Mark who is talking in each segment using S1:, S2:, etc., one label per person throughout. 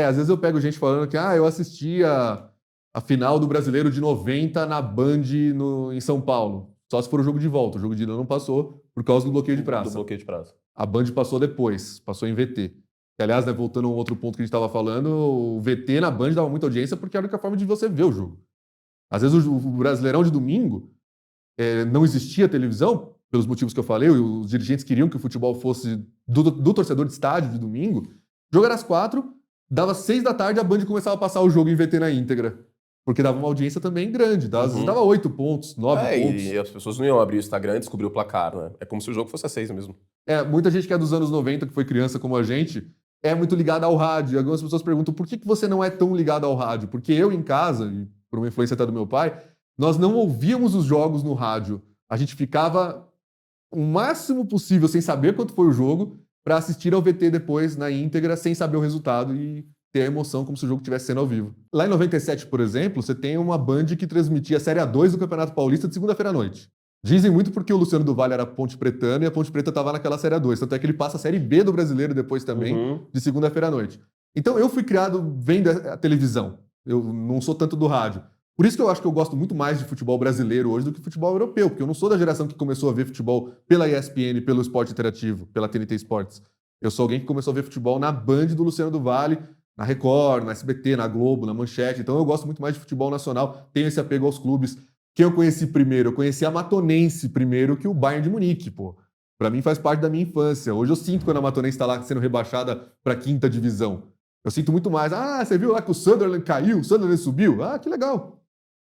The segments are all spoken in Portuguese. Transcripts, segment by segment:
S1: Às vezes eu pego gente falando que eu assisti a final do Brasileiro de 90 na Band em São Paulo. Só se for o jogo de volta. O jogo de ida não passou por causa do bloqueio de praça.
S2: Do bloqueio de praça.
S1: A Band passou depois, passou em VT. Que, aliás, né, voltando a um outro ponto que a gente estava falando, o VT na Band dava muita audiência porque era a única forma de você ver o jogo. Às vezes o Brasileirão de domingo não existia televisão, pelos motivos que eu falei, os dirigentes queriam que o futebol fosse do torcedor de estádio de domingo. O jogo era às 4, dava 6 da tarde, a Band começava a passar o jogo em VT na íntegra. Porque dava uma audiência também grande. Às vezes dava 8 pontos, 9 pontos.
S2: E as pessoas não iam abrir o Instagram e descobrir o placar, né? É como se o jogo fosse às 6 mesmo.
S1: Muita gente que é dos anos 90, que foi criança como a gente, é muito ligada ao rádio. E algumas pessoas perguntam, por que você não é tão ligado ao rádio? Porque eu, em casa, e por uma influência até do meu pai, nós não ouvíamos os jogos no rádio. A gente ficava o máximo possível sem saber quanto foi o jogo para assistir ao VT depois na íntegra, sem saber o resultado e ter a emoção como se o jogo estivesse sendo ao vivo. Lá em 97, por exemplo, você tem uma Band que transmitia a Série A2 do Campeonato Paulista de segunda-feira à noite. Dizem muito porque o Luciano do Vale era Ponte Pretano e a Ponte Preta estava naquela Série A2. Tanto é que ele passa a Série B do Brasileiro depois também, de segunda-feira à noite. Então eu fui criado vendo a televisão. Eu não sou tanto do rádio. Por isso que eu acho que eu gosto muito mais de futebol brasileiro hoje do que futebol europeu, porque eu não sou da geração que começou a ver futebol pela ESPN, pelo Esporte Interativo, pela TNT Sports. Eu sou alguém que começou a ver futebol na Band do Luciano do Vale, na Record, na SBT, na Globo, na Manchete. Então eu gosto muito mais de futebol nacional, tenho esse apego aos clubes. Quem eu conheci primeiro? Eu conheci a Matonense primeiro que o Bayern de Munique, pô. Pra mim faz parte da minha infância. Hoje eu sinto quando a Matonense tá lá sendo rebaixada pra 5ª divisão. Eu sinto muito mais. Você viu lá que o Sunderland caiu? O Sunderland subiu? Que legal.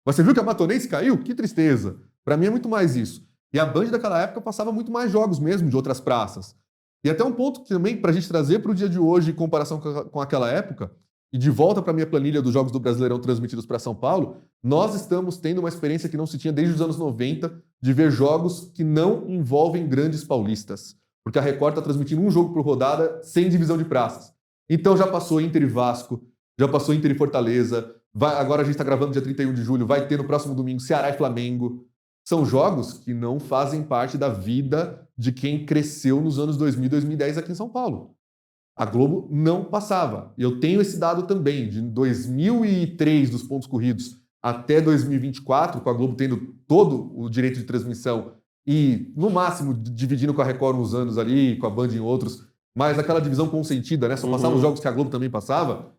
S1: Mas você viu que a Matonense caiu? Que tristeza. Pra mim é muito mais isso. E a Band daquela época passava muito mais jogos mesmo de outras praças. E até um ponto que também pra gente trazer pro dia de hoje em comparação com aquela época, e de volta para a minha planilha dos jogos do Brasileirão transmitidos para São Paulo, nós estamos tendo uma experiência que não se tinha desde os anos 90 de ver jogos que não envolvem grandes paulistas. Porque a Record está transmitindo um jogo por rodada sem divisão de praças. Então já passou Inter e Vasco, já passou Inter e Fortaleza, agora a gente está gravando dia 31 de julho, vai ter no próximo domingo Ceará e Flamengo. São jogos que não fazem parte da vida de quem cresceu nos anos 2000 e 2010 aqui em São Paulo. A Globo não passava. E eu tenho esse dado também, de 2003 dos pontos corridos até 2024, com a Globo tendo todo o direito de transmissão e, no máximo, dividindo com a Record uns anos ali, com a Band em outros, mas aquela divisão consentida, né? Só passava os jogos que a Globo também passava.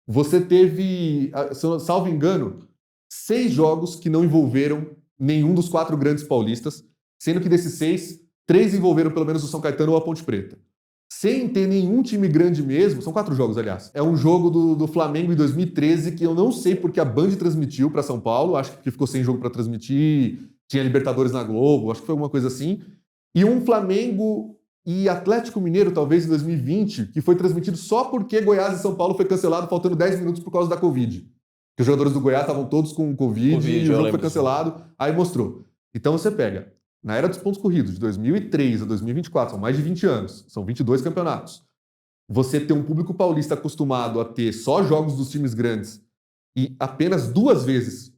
S1: Você teve, salvo engano, 6 jogos que não envolveram nenhum dos 4 grandes paulistas, sendo que desses 6, 3 envolveram pelo menos o São Caetano ou a Ponte Preta. Sem ter nenhum time grande mesmo, são 4 jogos, aliás. É um jogo do Flamengo em 2013 que eu não sei porque a Band transmitiu para São Paulo, acho que ficou sem jogo para transmitir, tinha Libertadores na Globo, acho que foi alguma coisa assim. E um Flamengo e Atlético Mineiro, talvez, em 2020, que foi transmitido só porque Goiás e São Paulo foi cancelado faltando 10 minutos por causa da Covid. Porque os jogadores do Goiás estavam todos com Covid e o jogo foi cancelado, aí mostrou. Então você pega... Na era dos pontos corridos, de 2003 a 2024, são mais de 20 anos, são 22 campeonatos. Você ter um público paulista acostumado a ter só jogos dos times grandes e apenas 2 vezes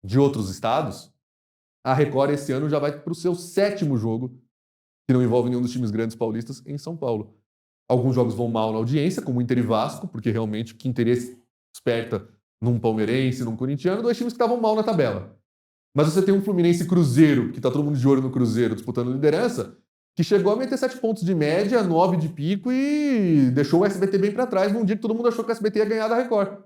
S1: de outros estados, a Record esse ano já vai para o seu 7º jogo, que não envolve nenhum dos times grandes paulistas, em São Paulo. Alguns jogos vão mal na audiência, como Inter e Vasco, porque realmente que interesse desperta num palmeirense, num corintiano, 2 times que estavam mal na tabela. Mas você tem um Fluminense Cruzeiro, que está todo mundo de olho no Cruzeiro, disputando liderança, que chegou a meter 7 pontos de média, 9 de pico e deixou o SBT bem para trás num dia que todo mundo achou que o SBT ia ganhar da Record.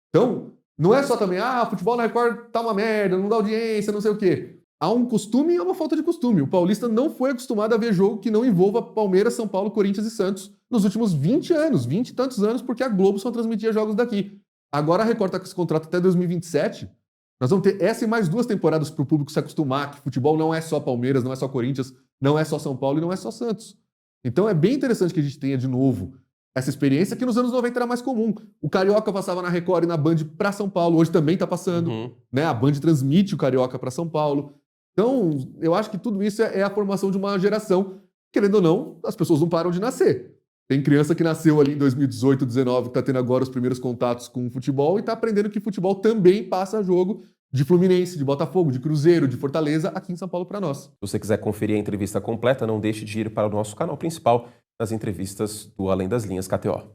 S1: Então, não é só também, futebol na Record tá uma merda, não dá audiência, não sei o quê. Há um costume e há uma falta de costume. O paulista não foi acostumado a ver jogo que não envolva Palmeiras, São Paulo, Corinthians e Santos nos últimos 20 anos, 20 e tantos anos, porque a Globo só transmitia jogos daqui. Agora a Record está com esse contrato até 2027. Nós vamos ter essa e mais 2 temporadas para o público se acostumar que futebol não é só Palmeiras, não é só Corinthians, não é só São Paulo e não é só Santos. Então é bem interessante que a gente tenha de novo essa experiência que nos anos 90 era mais comum. O Carioca passava na Record e na Band para São Paulo, hoje também está passando. Né? A Band transmite o Carioca para São Paulo. Então eu acho que tudo isso é a formação de uma geração. Querendo ou não, as pessoas não param de nascer. Tem criança que nasceu ali em 2018, 2019, que está tendo agora os primeiros contatos com o futebol e está aprendendo que futebol também passa jogo de Fluminense, de Botafogo, de Cruzeiro, de Fortaleza, aqui em São Paulo para nós.
S2: Se você quiser conferir a entrevista completa, não deixe de ir para o nosso canal principal nas entrevistas do Além das Linhas KTO.